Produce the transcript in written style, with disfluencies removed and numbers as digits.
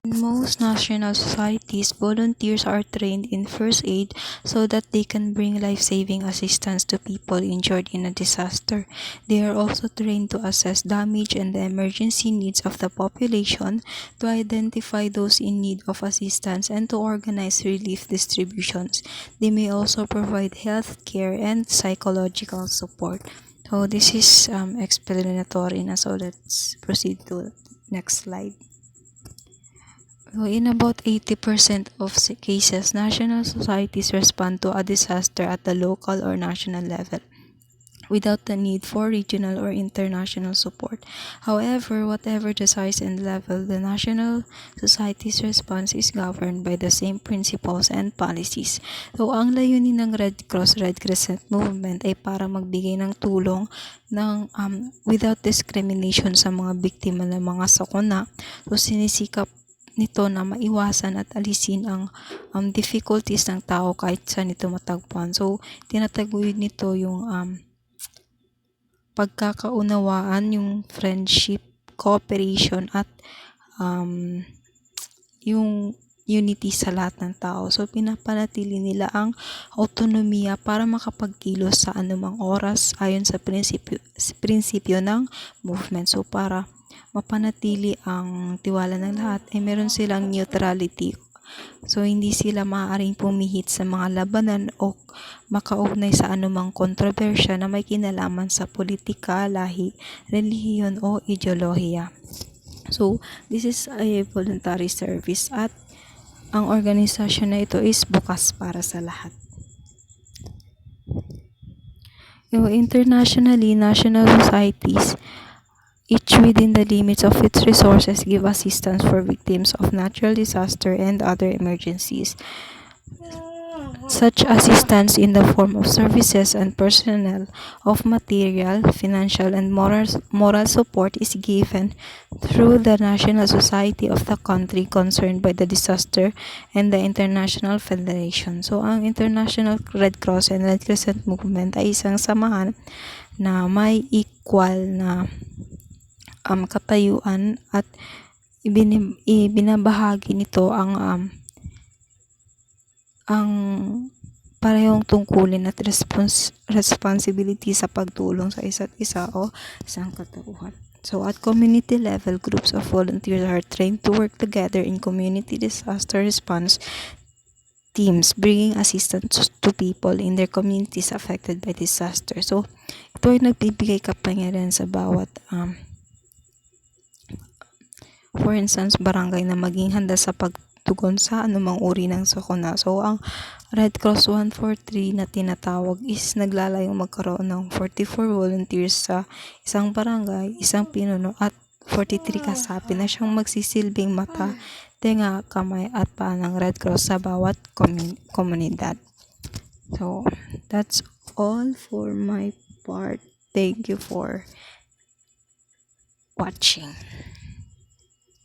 In most national societies, volunteers are trained in first aid so that they can bring life-saving assistance to people injured in a disaster. They are also trained to assess damage and the emergency needs of the population, to identify those in need of assistance, and to organize relief distributions. They may also provide health care and psychological support. So this is explanatory na, so let's proceed to next slide. So in about 80% of cases, national societies respond to a disaster at the local or national level without the need for regional or international support. However, whatever the size and level, the national society's response is governed by the same principles and policies. So, ang layunin ng Red Cross, Red Crescent movement ay para magbigay ng tulong without discrimination sa mga biktima ng mga sakuna. So, sinisikap nito na maiwasan at alisin ang difficulties ng tao kahit saan ito matagpuan. So, tinataguyod nito yung pagkakaunawaan, yung friendship, cooperation, at yung unity sa lahat ng tao. So, pinapanatili nila ang autonomiya para makapagkilos sa anumang oras ayon sa prinsipyo ng movement. So, para mapanatili ang tiwala ng lahat, ay meron silang neutrality. So, hindi sila maaaring pumihit sa mga labanan o makaugnay sa anumang kontrobersya na may kinalaman sa politika, lahi, relihiyon o ideolohiya. So, this is a voluntary service at ang organisasyon na ito is bukas para sa lahat. Internationally, national societies, each within the limits of its resources, give assistance for victims of natural disaster and other emergencies. Such assistance in the form of services and personnel, of material, financial, and moral support is given through the National Society of the country concerned by the disaster and the International Federation. So, ang International Red Cross and Red Crescent Movement ay isang samahan na may equal na katayuan at ibinabahagi nito ang parehong tungkulin at responsibility sa pagtulong sa isa't isa o sangkatauhan. So, at community level, groups of volunteers are trained to work together in community disaster response teams, bringing assistance to people in their communities affected by disaster. So, ito ay nagbibigay kapangyarihan sa bawat for instance, barangay na maging handa sa pagtugon sa anumang uri ng sakuna. So, ang Red Cross 143 na tinatawag is naglalayong magkaroon ng 44 volunteers sa isang barangay, isang pinuno, at 43 kasapi na siyang magsisilbing mata, tenga, kamay, at paa ng Red Cross sa bawat komunidad. So, that's all for my part. Thank you for watching.